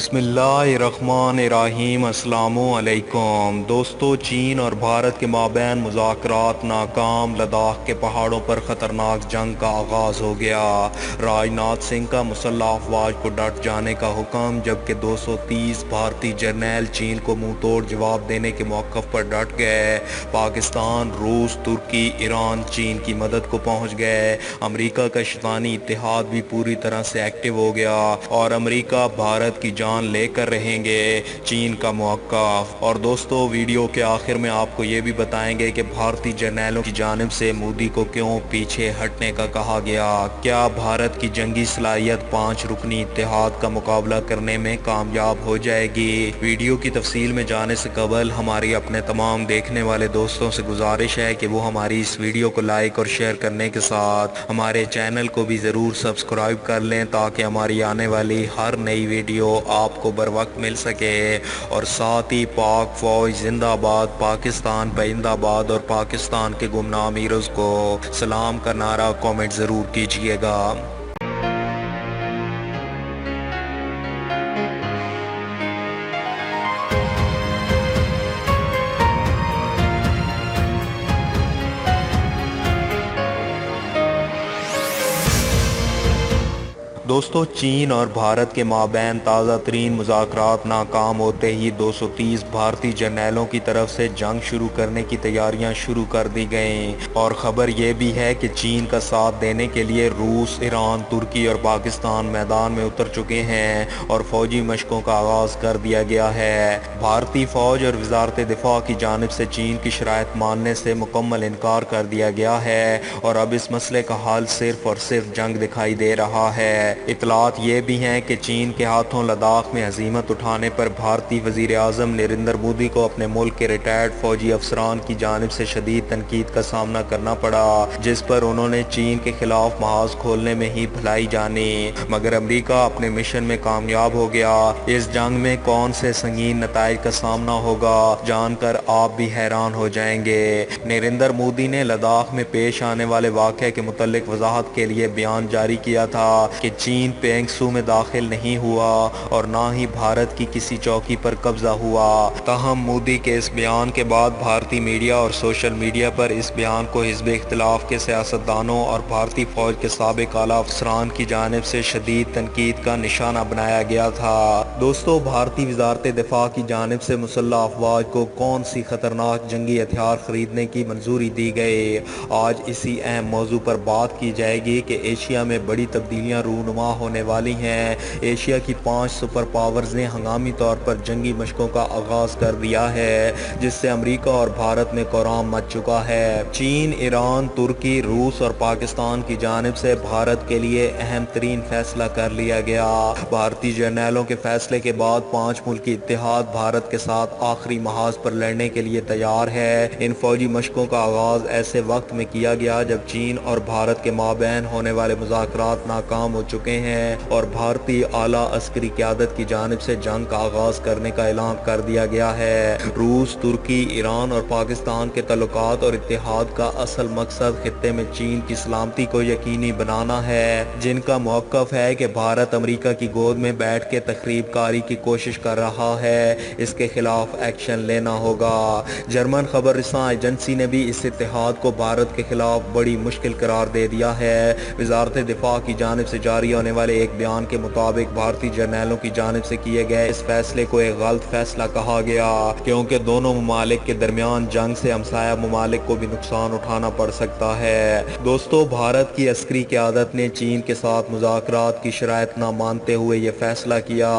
बिस्मिल्लाहिर्रहमानिर्रहीम। अस्सलामु अलैकुम दोस्तों, चीन और भारत के माबैन मुज़ाकरात नाकाम, लद्दाख के पहाड़ों पर ख़तरनाक जंग का आगाज़ हो गया। राजनाथ सिंह का मुसल्लह अफवाज को डट जाने का हुक्म, जबकि 230 भारतीय जर्नैल चीन को मुंह तोड़ जवाब देने के मौक़िफ़ पर डट गए। पाकिस्तान, रूस, तुर्की, ईरान चीन की मदद को पहुँच गए। अमरीका का शैतानी इत्तेहाद भी पूरी तरह से एक्टिव हो गया और अमरीका भारत की जान लेकर रहेंगे, चीन का मौक़िफ़। और दोस्तों, वीडियो के आखिर में आपको ये भी बताएंगे कि भारतीय जर्नैलों की जानिब से मोदी को क्यों पीछे हटने का कहा गया। क्या भारत की जंगी सलाहियत 5 रुकनी इत्तेहाद का मुकाबला करने में कामयाब हो जाएगी। वीडियो की तफसील में जाने से कबल हमारी अपने तमाम देखने वाले दोस्तों से गुजारिश है कि वो हमारी इस वीडियो को लाइक और शेयर करने के साथ हमारे चैनल को भी ज़रूर सब्सक्राइब कर लें, ताकि हमारी आने वाली हर नई वीडियो आपको बर वक्त मिल सके। और साथ ही पाक फौज जिंदाबाद, पाकिस्तान पाइंदाबाद और पाकिस्तान के गुमनाम हीरोज़ को सलाम का नारा कमेंट ज़रूर कीजिएगा। दोस्तों, चीन और भारत के माबैन ताज़ा तरीन मुज़ाकरात नाकाम होते ही 230 भारतीय जर्नैलों की तरफ से जंग शुरू करने की तैयारियां शुरू कर दी गईं। और ख़बर यह भी है कि चीन का साथ देने के लिए रूस, ईरान, तुर्की और पाकिस्तान मैदान में उतर चुके हैं और फ़ौजी मशकों का आगाज़ कर दिया गया है। भारतीय फ़ौज और वज़ारत दिफ़ा की जानिब से चीन की शराइत मानने से मुकम्मल इनकार कर दिया गया है और अब इस मसले का हल सिर्फ़ और सिर्फ जंग दिखाई दे रहा है। इतलात ये भी हैं कि चीन के हाथों लद्दाख में हज़ीमत उठाने पर भारतीय वज़ीर आज़म नरेंद्र मोदी को अपने मुल्क के रिटायर्ड फौजी अफसरान की जानिब से शदीद तनकीद का सामना करना पड़ा, जिस पर उन्होंने चीन के खिलाफ महाज खोलने में ही भलाई जानी। मगर अमरीका अपने मिशन में कामयाब हो गया। इस जंग में कौन से संगीन नताइज का सामना होगा, जानकर आप भी हैरान हो जाएंगे। नरेंद्र मोदी ने लद्दाख में पेश आने वाले वाक़े के मुतल्लिक वजाहत के लिए बयान जारी किया था कि चीन पेंगसू में दाखिल नहीं हुआ और ना ही भारत की किसी चौकी पर कब्जा हुआ। ताहम मोदी के इस बयान के बाद भारतीय मीडिया और सोशल मीडिया पर इस बयान को हिज़्ब इख्तिलाफ के सियासतदानों और भारतीय फौज के साबिक आला अफसरान की जानिब से शदीद तनकीद का निशाना बनाया गया था। दोस्तों, भारतीय वज़ारत दिफ़ा की जानिब से मुसल्लह अफवाज को कौन सी खतरनाक जंगी हथियार खरीदने की मंजूरी दी गई, आज इसी अहम मौजू पर बात की जाएगी कि एशिया में बड़ी तब्दीलियाँ रूनुमा होने वाली हैं। एशिया की 5 सुपर पावर्स ने हंगामी तौर पर जंगी मशकों का आगाज़ कर दिया है, जिससे अमरीका और भारत में कोहराम मच चुका है। चीन, ईरान, तुर्की, रूस और पाकिस्तान की जानिब से भारत के लिए अहम तरीन फैसला कर लिया गया। भारतीय जर्नैलों के फैसले के बाद 5 मुल्की इत्तेहाद भारत के साथ आखिरी महाज पर लड़ने के लिए तैयार है। इन फौजी मशकों का आगाज़ ऐसे वक्त में किया गया जब चीन और भारत के माबैन होने वाले मुज़ाकरात नाकाम हो चुके हैं और भारतीय आला अस्करी क़यादत की जानिब से जंग का आगाज़ करने का ऐलान कर दिया गया है। रूस, तुर्की, ईरान और पाकिस्तान के तल्लुकात और इत्तेहाद का असल मकसद खित्ते में चीन की सलामती को यकीनी बनाना है, जिनका मौक़िफ़ है कि भारत अमरीका की गोद में बैठ के तखरीब कारी की कोशिश कर रहा है, इसके खिलाफ एक्शन लेना होगा। जर्मन खबर रसां एजेंसी ने भी इस इत्तेहाद को भारत के खिलाफ बड़ी मुश्किल करार दे दिया है। वज़ारत दिफ़ा की जानिब से जारी होने वाले एक बयान के मुताबिक भारतीय जर्नैलों की जानिब से किए गए इस फैसले को एक गलत फैसला कहा गया, क्योंकि दोनों ममालिक के दरमियान जंग से हमसाया ममालिक को भी नुकसान उठाना पड़ सकता है। दोस्तों, भारत की अस्करी क़यादत ने चीन के साथ मुज़ाकरात की शराइत न मानते हुए ये फैसला किया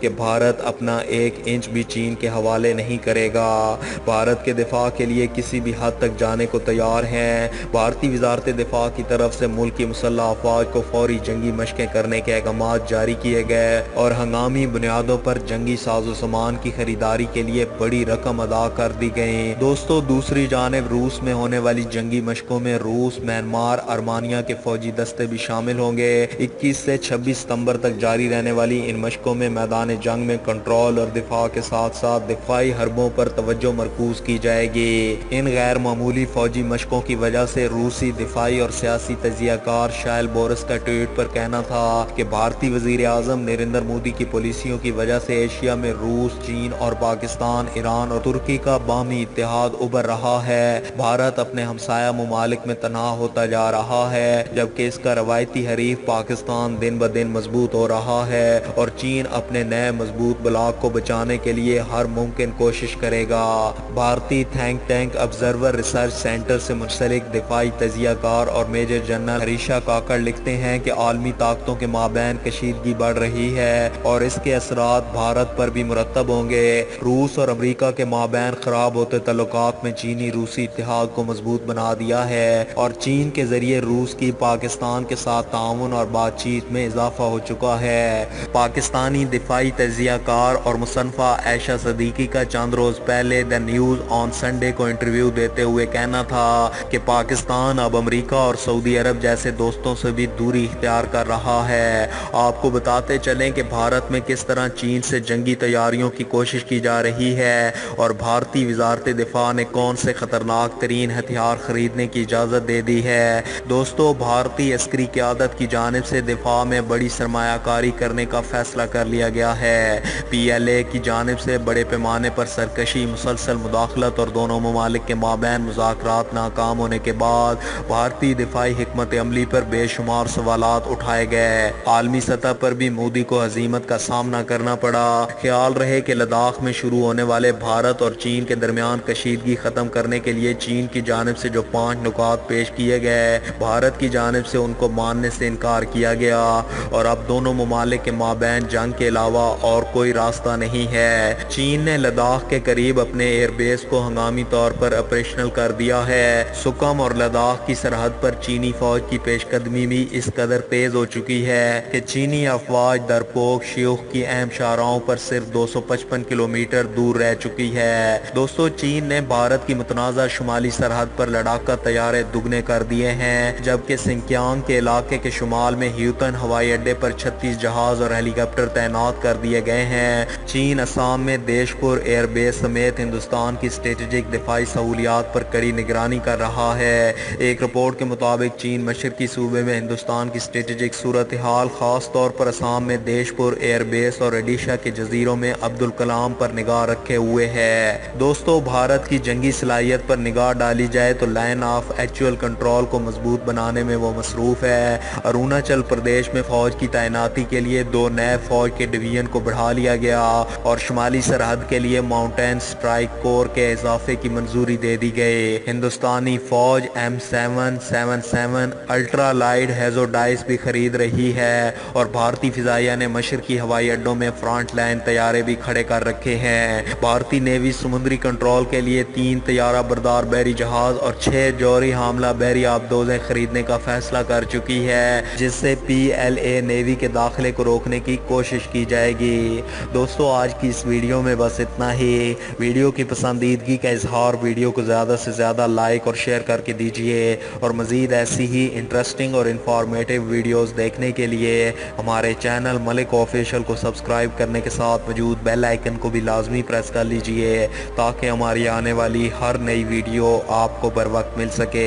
कि भारत अपना 1 इंच भी चीन के हवाले नहीं करेगा। भारत के दिफा के लिए किसी भी हद तक जाने को तैयार हैं। भारतीय वज़ारत दिफा की तरफ से मुल्क की मुसल्लह अफवाज को फौरी जंगी मशक़ें करने के अहकामात जारी किए गए और हंगामी बुनियादों पर जंगी साजो सामान की खरीदारी के लिए बड़ी रकम अदा कर दी गई। दोस्तों, दूसरी जानिब रूस में होने वाली जंगी मशकों में रूस, म्यांमार, आर्मानिया के फौजी दस्ते भी शामिल होंगे। 21 से 26 सितंबर तक जारी रहने वाली इन मशकों में मैदान जंग में कंट्रोल और दिफा के साथ साथ दिफाई हरबों पर तवज्जो मरकूज की जाएगी। इन गैर मामूली फौजी मशकों की वजह से रूसी दिफाई और सियासी तजियाकार शायल बोरस का ट्वीट पर कहना था تھا کہ بھارتی وزیر اعظم نریندر مودی کی پالیسیوں کی وجہ سے ایشیا میں روس، چین اور پاکستان، ایران اور ترکی کا باہمی اتحاد ابھر رہا ہے۔ بھارت اپنے ہمسایہ ممالک میں تنہا ہوتا جا رہا ہے، جبکہ اس کا روایتی حریف پاکستان دن بدن مضبوط ہو رہا ہے اور چین اپنے نئے مضبوط بلاک کو بچانے کے لیے ہر ممکن کوشش کرے گا۔ بھارتی think tank observer research centre سے منسلک دفاعی تجزیہ کار اور میجر جنرل ہریشا کاکڑ لکھتے ہیں کہ عالمی طاقتوں کے مابین کشیدگی بڑھ رہی ہے اور اس کے اثرات بھارت پر بھی مرتب ہوں گے۔ روس اور امریکہ کے مابین خراب ہوتے تعلقات میں چینی روسی اتحاد کو مضبوط بنا دیا ہے اور چین کے ذریعے روس کی پاکستان کے ساتھ تعاون اور بات چیت میں اضافہ ہو چکا ہے۔ پاکستانی دفاعی تجزیہ کار اور مصنفہ عائشہ صدیقی کا چند روز پہلے دی نیوز آن سنڈے کو انٹرویو دیتے ہوئے کہنا تھا کہ پاکستان اب امریکہ اور سعودی عرب جیسے دوستوں سے بھی دوری اختیار کر رہا ہے۔ آپ کو بتاتے چلیں کہ بھارت میں کس طرح چین سے جنگی تیاریوں کی کوشش کی جا رہی ہے اور بھارتی وزارت دفاع نے کون سے خطرناک ترین ہتھیار خریدنے کی اجازت دے دی ہے۔ دوستو، بھارتی عسکری قیادت کی جانب سے دفاع میں بڑی سرمایہ کاری کرنے کا فیصلہ کر لیا گیا ہے۔ پی ایل اے کی جانب سے بڑے پیمانے پر سرکشی، مسلسل مداخلت اور دونوں ممالک کے مابین مذاکرات ناکام ہونے کے بعد بھارتی دفاعی حکمت عملی پر بے شمار سوالات اٹھائے گئے۔ عالمی سطح پر بھی مودی کو ہزیمت کا سامنا کرنا پڑا۔ خیال رہے کہ لداخ میں شروع ہونے والے بھارت اور چین کے درمیان کشیدگی ختم کرنے کے لیے چین کی جانب سے جو 5 نکات پیش کیے گئے، بھارت کی جانب سے ان کو ماننے سے انکار کیا گیا اور اب دونوں ممالک کے مابین جنگ کے علاوہ اور کوئی راستہ نہیں ہے۔ چین نے لداخ کے قریب اپنے ایئر بیس کو ہنگامی طور پر آپریشنل کر دیا ہے۔ سکم اور لداخ کی سرحد پر چینی فوج کی پیش قدمی بھی اس قدر تیز ہو چکی ہے کہ چینی افواج درپوک شیوخ کی اہم شاہراہوں پر صرف 255 کلومیٹر دور رہ چکی ہے۔ دوستو، چین نے بھارت کی متنازع شمالی سرحد پر لڑاکا طیارے دگنے کر دیے ہیں، جبکہ سنکیانگ کے علاقے کے شمال میں ہیوتن ہوائی اڈے پر 36 جہاز اور ہیلی کاپٹر تعینات کر دیے گئے ہیں۔ چین اسام میں دیش پور ایئر بیس سمیت ہندوستان کی اسٹریٹجک دفاعی سہولیات پر کڑی نگرانی کر رہا ہے۔ ایک رپورٹ کے مطابق چین مشرقی صوبے میں ہندوستان کی اسٹریٹجک صورتحال، خاص طور پر اسام میں دیش پور ایئر بیس اور اڈیشہ کے جزیروں میں عبدالکلام پر نگاہ رکھے ہوئے ہے۔ دوستو، بھارت کی جنگی صلاحیت پر نگاہ ڈالی جائے تو لائن آف ایکچوئل کنٹرول کو مضبوط بنانے میں وہ مصروف ہے۔ اروناچل پردیش میں فوج کی تعیناتی کے لیے 2 نئے فوج کے ڈویژن کو بڑھا لیا گیا اور شمالی سرحد کے لیے ماؤنٹین اسٹرائک کور کے اضافے کی منظوری دے دی گئی۔ ہندوستانی فوج M777 الٹرا لائٹ ہیزوڈائس بھی خرید رہی ہے اور بھارتی فضائیہ نے مشرقی ہوائی اڈوں میں فرنٹ لائن طیارے بھی کھڑے کر رکھے ہیں۔ بھارتی نیوی سمندری کنٹرول کے لیے 3 طیارہ بردار بحری جہاز اور 6 جوہری حاملہ بحری آبدوزیں خریدنے کا فیصلہ کر چکی ہے، جس سے PLA نیوی کے داخلے کو روکنے کی کوشش کی جائے گی۔ دوستو، آج کی اس ویڈیو میں بس اتنا ہی۔ ویڈیو کی پسندیدگی کا اظہار، ویڈیو کو زیادہ سے زیادہ لائک اور شیئر کر کے دیجیے اور مزید ایسی ہی انٹرسٹنگ اور انفارمیٹیو ویڈیوز دیکھنے کے لیے ہمارے چینل ملک آفیشل کو سبسکرائب کرنے کے ساتھ موجود بیل آئیکن کو بھی لازمی پریس کر لیجیے تاکہ ہماری آنے والی ہر نئی ویڈیو آپ کو بر وقت مل سکے۔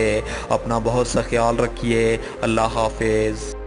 اپنا بہت سا خیال رکھیے۔ اللہ حافظ۔